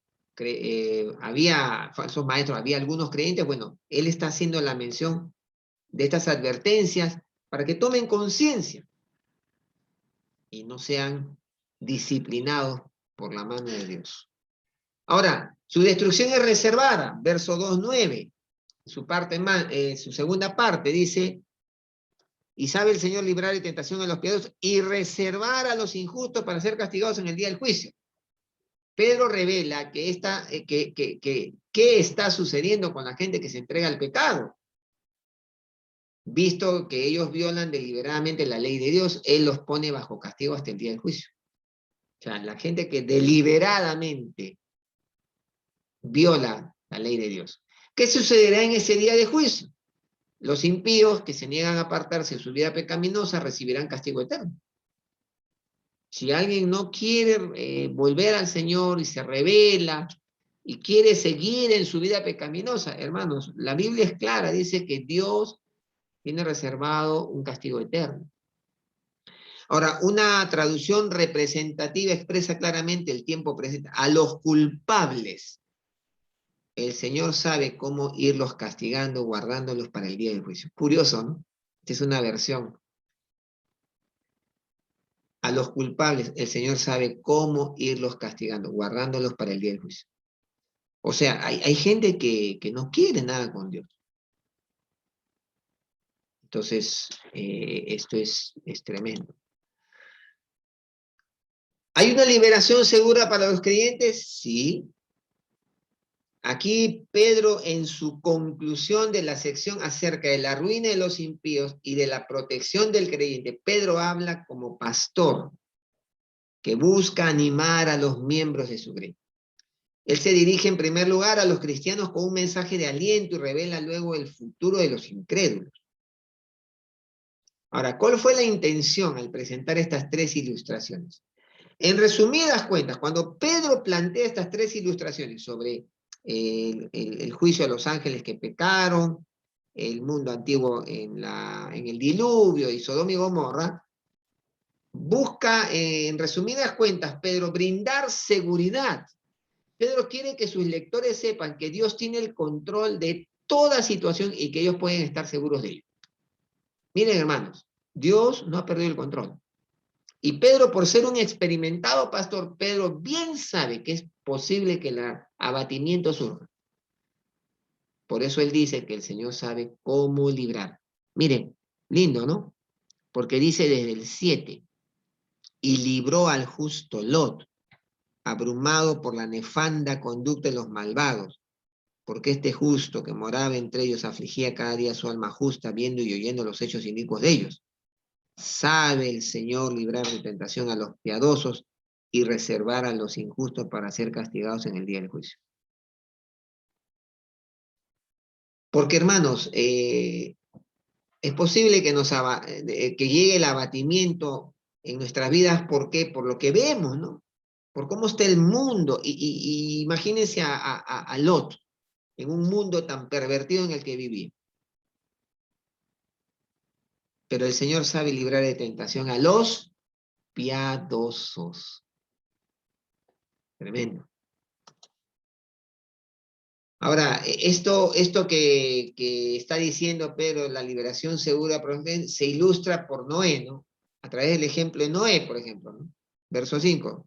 había falsos maestros, había algunos creyentes, bueno, él está haciendo la mención de estas advertencias para que tomen conciencia y no sean disciplinados por la mano de Dios. Ahora, su destrucción es reservada, verso 2:9, su segunda parte dice, y sabe el Señor librar de tentación a los piadosos y reservar a los injustos para ser castigados en el día del juicio. Pedro revela que qué está sucediendo con la gente que se entrega al pecado. Visto que ellos violan deliberadamente la ley de Dios, Él los pone bajo castigo hasta el día del juicio. O sea, la gente que deliberadamente viola la ley de Dios. ¿Qué sucederá en ese día de juicio? Los impíos que se niegan a apartarse de su vida pecaminosa recibirán castigo eterno. Si alguien no quiere volver al Señor y se rebela y quiere seguir en su vida pecaminosa, hermanos, la Biblia es clara, dice que Dios tiene reservado un castigo eterno. Ahora, una traducción representativa expresa claramente el tiempo presente. A los culpables, el Señor sabe cómo irlos castigando, guardándolos para el día del juicio. Curioso, ¿no? Esta es una versión. A los culpables, el Señor sabe cómo irlos castigando, guardándolos para el día del juicio. O sea, hay gente que no quiere nada con Dios. Entonces, esto es tremendo. ¿Hay una liberación segura para los creyentes? Sí. Aquí Pedro, en su conclusión de la sección acerca de la ruina de los impíos y de la protección del creyente, Pedro habla como pastor que busca animar a los miembros de su gremio. Él se dirige en primer lugar a los cristianos con un mensaje de aliento y revela luego el futuro de los incrédulos. Ahora, ¿cuál fue la intención al presentar estas tres ilustraciones? En resumidas cuentas, cuando Pedro plantea estas tres ilustraciones sobre el juicio a los ángeles que pecaron, el mundo antiguo en el diluvio y Sodoma y Gomorra, busca, en resumidas cuentas, Pedro, brindar seguridad. Pedro quiere que sus lectores sepan que Dios tiene el control de toda situación y que ellos pueden estar seguros de ello. Miren, hermanos, Dios no ha perdido el control. Y Pedro, por ser un experimentado pastor, Pedro bien sabe que es posible que el abatimiento surja. Por eso él dice que el Señor sabe cómo librar. Miren, lindo, ¿no? Porque dice desde el 7, y libró al justo Lot, abrumado por la nefanda conducta de los malvados, porque este justo que moraba entre ellos afligía cada día su alma justa, viendo y oyendo los hechos inicuos de ellos. Sabe el Señor librar de tentación a los piadosos y reservar a los injustos para ser castigados en el día del juicio. Porque, hermanos, es posible que llegue el abatimiento en nuestras vidas. ¿Por qué? Por lo que vemos, ¿no? Por cómo está el mundo. Y imagínense a Lot, en un mundo tan pervertido en el que vivía. Pero el Señor sabe librar de tentación a los piadosos. Tremendo. Ahora, esto que está diciendo Pedro, la liberación segura, se ilustra por Noé, ¿no? A través del ejemplo de Noé, por ejemplo, ¿no? Verso 5.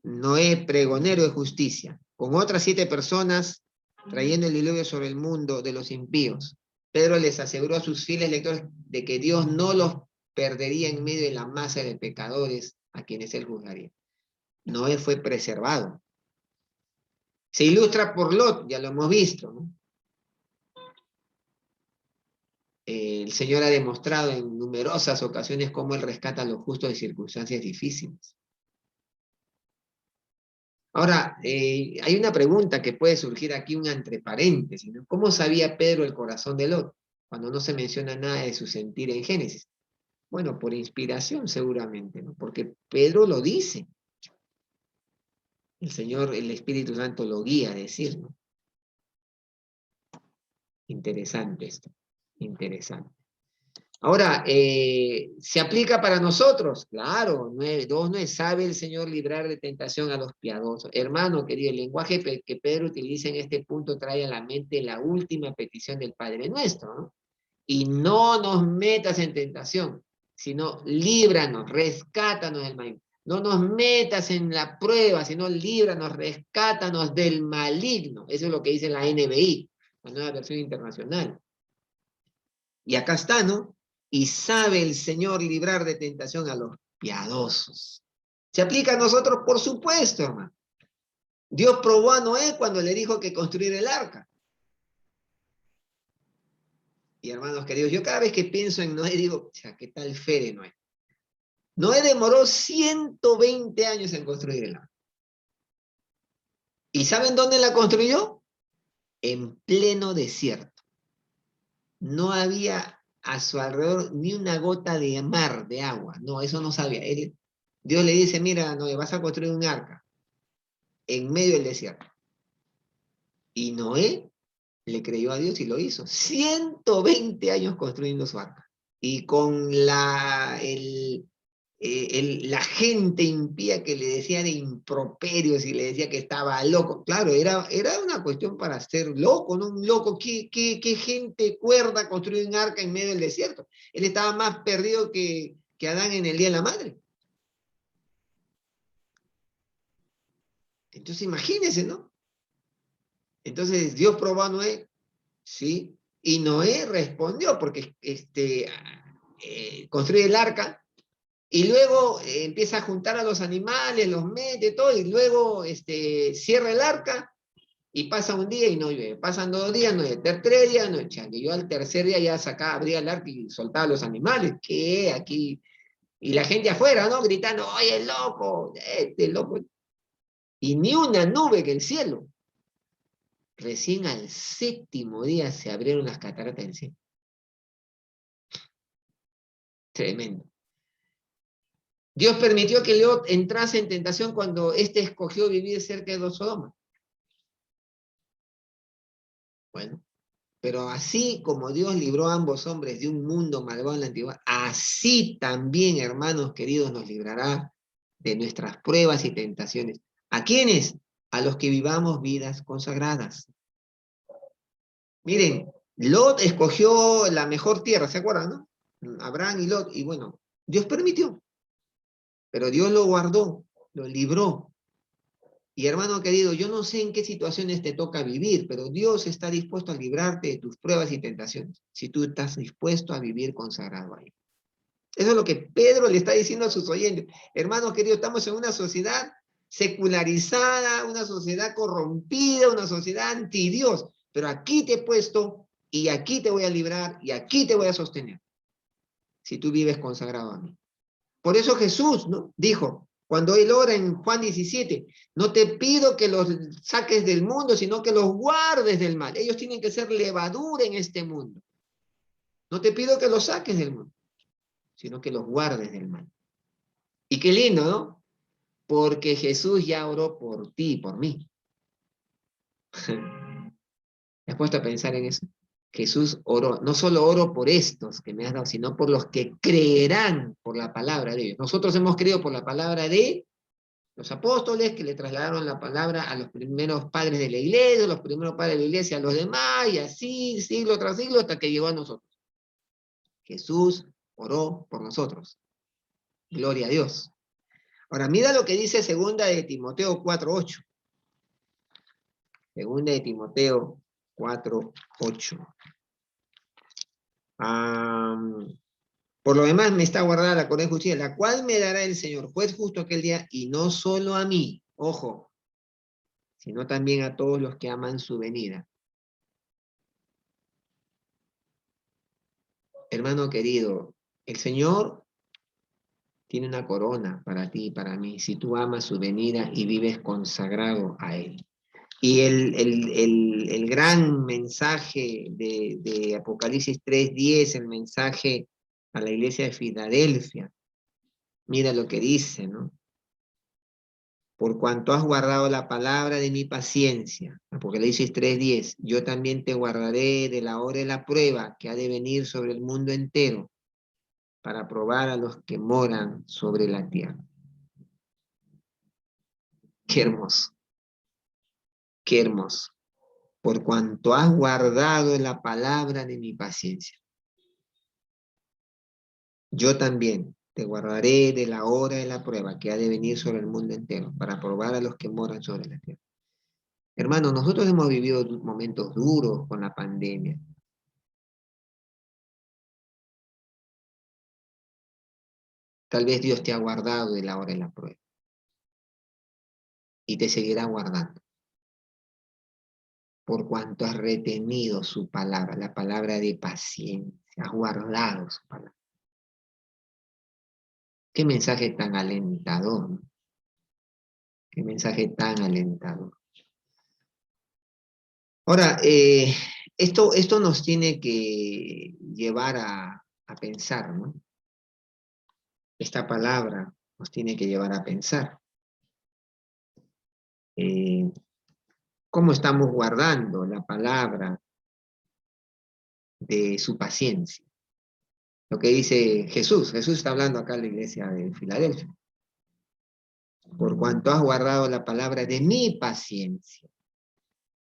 Noé, pregonero de justicia, con otras 7 personas, trayendo el diluvio sobre el mundo de los impíos. Pedro les aseguró a sus fieles lectores de que Dios no los perdería en medio de la masa de pecadores a quienes él juzgaría. Noé fue preservado. Se ilustra por Lot, ya lo hemos visto, ¿no? El Señor ha demostrado en numerosas ocasiones cómo Él rescata a los justos de circunstancias difíciles. Ahora, hay una pregunta que puede surgir aquí, un entre paréntesis, ¿no? ¿Cómo sabía Pedro el corazón de Lot, cuando no se menciona nada de su sentir en Génesis? Bueno, por inspiración seguramente, ¿no? Porque Pedro lo dice. El Señor, el Espíritu Santo lo guía a decir, ¿no? Interesante esto, interesante. Ahora, ¿se aplica para nosotros? Claro, 2:9, sabe el Señor librar de tentación a los piadosos. Hermano querido, el lenguaje que Pedro utiliza en este punto trae a la mente la última petición del Padre Nuestro, ¿no? Y no nos metas en tentación, sino líbranos, rescátanos del maligno. No nos metas en la prueba, sino líbranos, rescátanos del maligno. Eso es lo que dice la NBI, la Nueva Versión Internacional. Y acá está, ¿no? Y sabe el Señor librar de tentación a los piadosos. ¿Se aplica a nosotros? Por supuesto, hermano. Dios probó a Noé cuando le dijo que construyera el arca. Y hermanos queridos, yo cada vez que pienso en Noé digo, o sea, ¿qué tal fe de Noé? Noé demoró 120 años en construir el arca. ¿Y saben dónde la construyó? En pleno desierto. No había a su alrededor ni una gota de mar, de agua. No, eso no sabía. Dios le dice, mira, Noé, vas a construir un arca en medio del desierto. Y Noé le creyó a Dios y lo hizo. 120 años construyendo su arca. Y con la gente impía que le decía de improperios y le decía que estaba loco. Claro, era una cuestión para ser loco, ¿no? Un loco, ¿qué gente cuerda construye un arca en medio del desierto? Él estaba más perdido que Adán en el Día de la Madre. Entonces imagínense, ¿no? Entonces Dios probó a Noé, ¿sí? Y Noé respondió porque construye el arca. Y luego empieza a juntar a los animales, los mete, todo, y luego cierra el arca y pasa un día y no llueve. Pasan 2 días, no llueve. 3 días, no llueve. Yo al tercer día ya sacaba, abría el arca y soltaba a los animales. ¿Qué? Aquí. Y la gente afuera, ¿no? Gritando, oye, loco, loco. Y ni una nube que el cielo. Recién al 7º día se abrieron las cataratas del cielo. Tremendo. Dios permitió que Lot entrase en tentación cuando éste escogió vivir cerca de Sodoma. Bueno, pero así como Dios libró a ambos hombres de un mundo malvado en la antigüedad, así también, hermanos queridos, nos librará de nuestras pruebas y tentaciones. ¿A quiénes? A los que vivamos vidas consagradas. Miren, Lot escogió la mejor tierra, ¿se acuerdan, no? Abraham y Lot, y bueno, Dios permitió, pero Dios lo guardó, lo libró. Y hermano querido, yo no sé en qué situaciones te toca vivir, pero Dios está dispuesto a librarte de tus pruebas y tentaciones, si tú estás dispuesto a vivir consagrado a Él. Eso es lo que Pedro le está diciendo a sus oyentes. Hermanos queridos, estamos en una sociedad secularizada, una sociedad corrompida, una sociedad anti Dios, pero aquí te he puesto y aquí te voy a librar y aquí te voy a sostener, si tú vives consagrado a mí. Por eso Jesús, ¿no?, dijo, cuando él ora en Juan 17, no te pido que los saques del mundo, sino que los guardes del mal. Ellos tienen que ser levadura en este mundo. No te pido que los saques del mundo, sino que los guardes del mal. Y qué lindo, ¿no? Porque Jesús ya oró por ti y por mí. ¿Te has puesto a pensar en eso? Jesús oró, no solo oro por estos que me has dado, sino por los que creerán por la palabra de Dios. Nosotros hemos creído por la palabra de los apóstoles, que le trasladaron la palabra a los primeros padres de la iglesia, los primeros padres de la iglesia a los demás, y así, siglo tras siglo, hasta que llegó a nosotros. Jesús oró por nosotros. Gloria a Dios. Ahora, mira lo que dice 2 de Timoteo 4:8. Segunda de Timoteo 4:8. Por lo demás me está guardada la corona de justicia, la cual me dará el Señor, juez justo aquel día, y no solo a mí, ojo, sino también a todos los que aman su venida. Hermano querido, el Señor tiene una corona para ti y para mí, si tú amas su venida y vives consagrado a Él. Y el gran mensaje de Apocalipsis 3:10, el mensaje a la iglesia de Filadelfia, mira lo que dice, ¿no? Por cuanto has guardado la palabra de mi paciencia, Apocalipsis 3:10, yo también te guardaré de la hora de la prueba que ha de venir sobre el mundo entero para probar a los que moran sobre la tierra. Qué hermoso, qué hermoso. Por cuanto has guardado la palabra de mi paciencia, yo también te guardaré de la hora de la prueba que ha de venir sobre el mundo entero para probar a los que moran sobre la tierra. Hermanos, nosotros hemos vivido momentos duros con la pandemia. Tal vez Dios te ha guardado de la hora de la prueba y te seguirá guardando por cuanto has retenido su palabra, la palabra de paciencia, has guardado su palabra. Qué mensaje tan alentador, ¿no? Qué mensaje tan alentador. Ahora, esto nos tiene que llevar a pensar, ¿no? Esta palabra nos tiene que llevar a pensar. ¿Cómo estamos guardando la palabra de su paciencia? Lo que dice Jesús. Jesús está hablando acá en la iglesia de Filadelfia. Por cuanto has guardado la palabra de mi paciencia,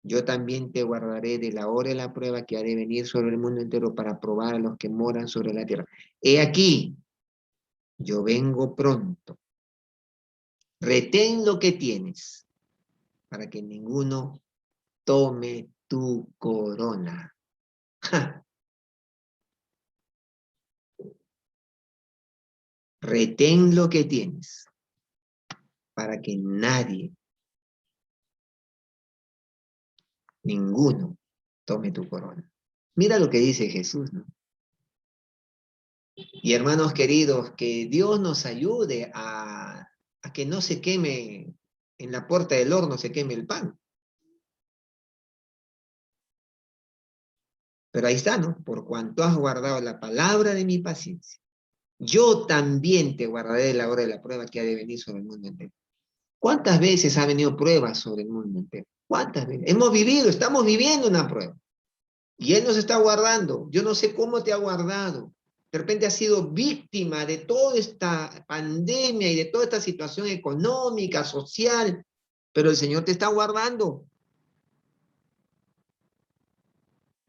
yo también te guardaré de la hora de la prueba que ha de venir sobre el mundo entero para probar a los que moran sobre la tierra. He aquí, yo vengo pronto. Retén lo que tienes para que ninguno tome tu corona. ¡Ja! Retén lo que tienes para que nadie, ninguno, tome tu corona. Mira lo que dice Jesús, ¿no? Y hermanos queridos, que Dios nos ayude a que no se queme en la puerta del horno, se queme el pan. Pero ahí está, ¿no? Por cuanto has guardado la palabra de mi paciencia, yo también te guardaré de la hora de la prueba que ha de venir sobre el mundo entero. ¿Cuántas veces ha venido pruebas sobre el mundo entero? ¿Cuántas veces? Estamos viviendo una prueba. Y Él nos está guardando. Yo no sé cómo te ha guardado. De repente has sido víctima de toda esta pandemia y de toda esta situación económica, social, pero el Señor te está guardando.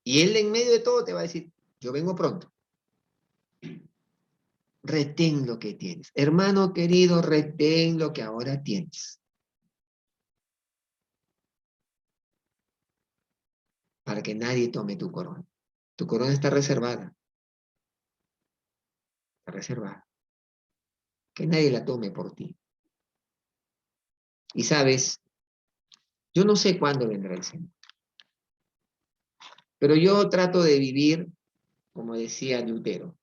Y Él en medio de todo te va a decir, yo vengo pronto. Retén lo que tienes. Hermano querido, retén lo que ahora tienes. Para que nadie tome tu corona. Tu corona está reservada. Está reservada. Que nadie la tome por ti. Y sabes, yo no sé cuándo vendrá el Señor. Pero yo trato de vivir, como decía Lutero,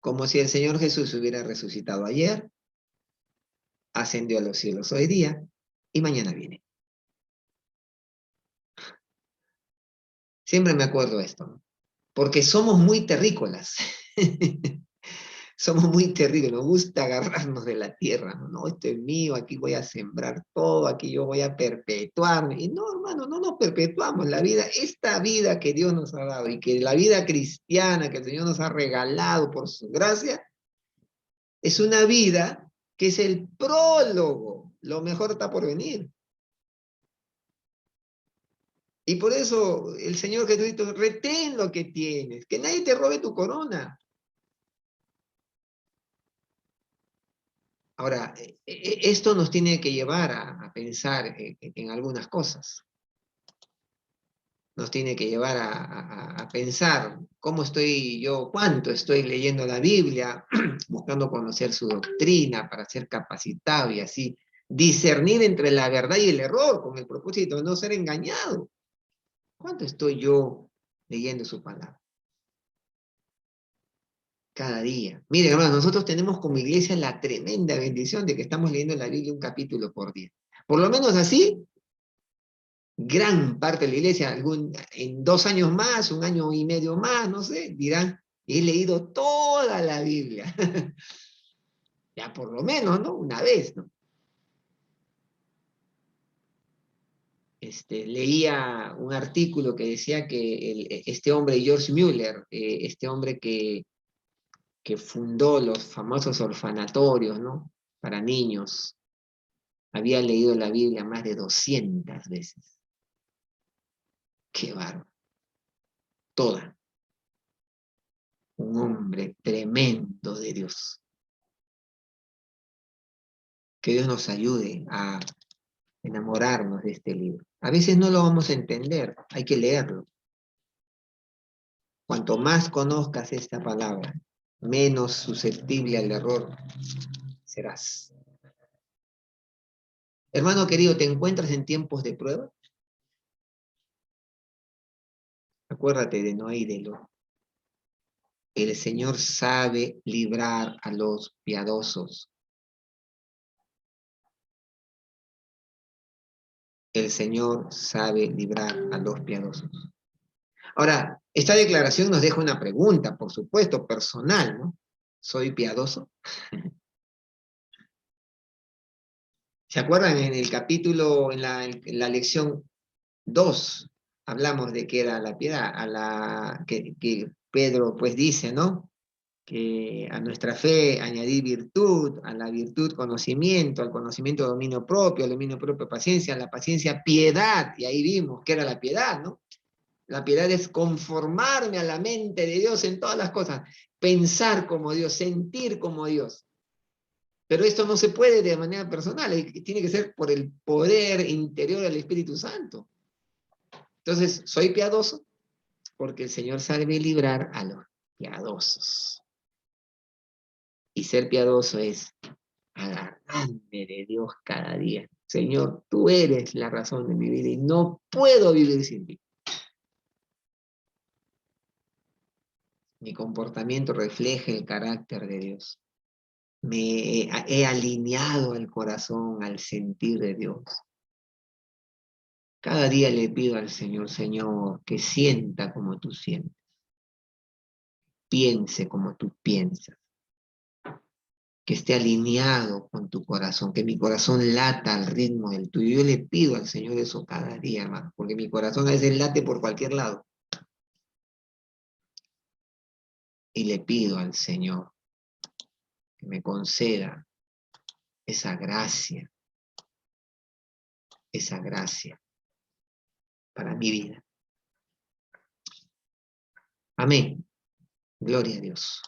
como si el Señor Jesús hubiera resucitado ayer, ascendió a los cielos hoy día y mañana viene. Siempre me acuerdo de esto, ¿no? Porque somos muy terrícolas. Somos muy terribles, nos gusta agarrarnos de la tierra, ¿no? No, esto es mío, aquí voy a sembrar todo, aquí yo voy a perpetuarme. Y no, hermano, no nos perpetuamos la vida, esta vida que Dios nos ha dado y que la vida cristiana que el Señor nos ha regalado por su gracia, es una vida que es el prólogo, lo mejor está por venir. Y por eso el Señor Jesucristo, retén lo que tienes, que nadie te robe tu corona. Ahora, esto nos tiene que llevar a pensar en algunas cosas. Nos tiene que llevar a pensar cómo estoy yo, cuánto estoy leyendo la Biblia, buscando conocer su doctrina para ser capacitado y así discernir entre la verdad y el error con el propósito de no ser engañado. ¿Cuánto estoy yo leyendo su palabra? Cada día. Miren, hermanos, nosotros tenemos como iglesia la tremenda bendición de que estamos leyendo la Biblia un capítulo por día. Por lo menos así, gran parte de la iglesia, en 2 años más, 1 año y medio más, no sé, dirán, he leído toda la Biblia. Ya por lo menos, ¿no? Una vez, ¿no? Leía un artículo que decía que este hombre, George Mueller, este hombre que fundó los famosos orfanatorios, ¿no? Para niños, había leído la Biblia más de 200 veces. Qué bárbaro. Toda. Un hombre tremendo de Dios. Que Dios nos ayude a enamorarnos de este libro. A veces no lo vamos a entender, hay que leerlo. Cuanto más conozcas esta palabra, menos susceptible al error serás. Hermano querido, ¿te encuentras en tiempos de prueba? Acuérdate de Noé y de Lot. El Señor sabe librar a los piadosos. El Señor sabe librar a los piadosos. Ahora, esta declaración nos deja una pregunta, por supuesto, personal, ¿no? ¿Soy piadoso? ¿Se acuerdan en el capítulo, en la lección 2, hablamos de qué era la piedad, que Pedro pues dice, ¿no? Que a nuestra fe añadir virtud, a la virtud conocimiento, al conocimiento dominio propio, al dominio propio paciencia, a la paciencia piedad, y ahí vimos que era la piedad, ¿no? La piedad es conformarme a la mente de Dios en todas las cosas, pensar como Dios, sentir como Dios. Pero esto no se puede de manera personal, tiene que ser por el poder interior del Espíritu Santo. Entonces, soy piadoso porque el Señor sabe librar a los piadosos. Y ser piadoso es agarrarme de Dios cada día. Señor, tú eres la razón de mi vida y no puedo vivir sin ti. Mi comportamiento refleja el carácter de Dios. Me he alineado al corazón, al sentir de Dios. Cada día le pido al Señor, Señor, que sienta como tú sientes, piense como tú piensas, que esté alineado con tu corazón, que mi corazón lata al ritmo del tuyo. Yo le pido al Señor eso cada día, hermano, porque mi corazón a veces late por cualquier lado. Y le pido al Señor que me conceda esa gracia para mi vida. Amén. Gloria a Dios.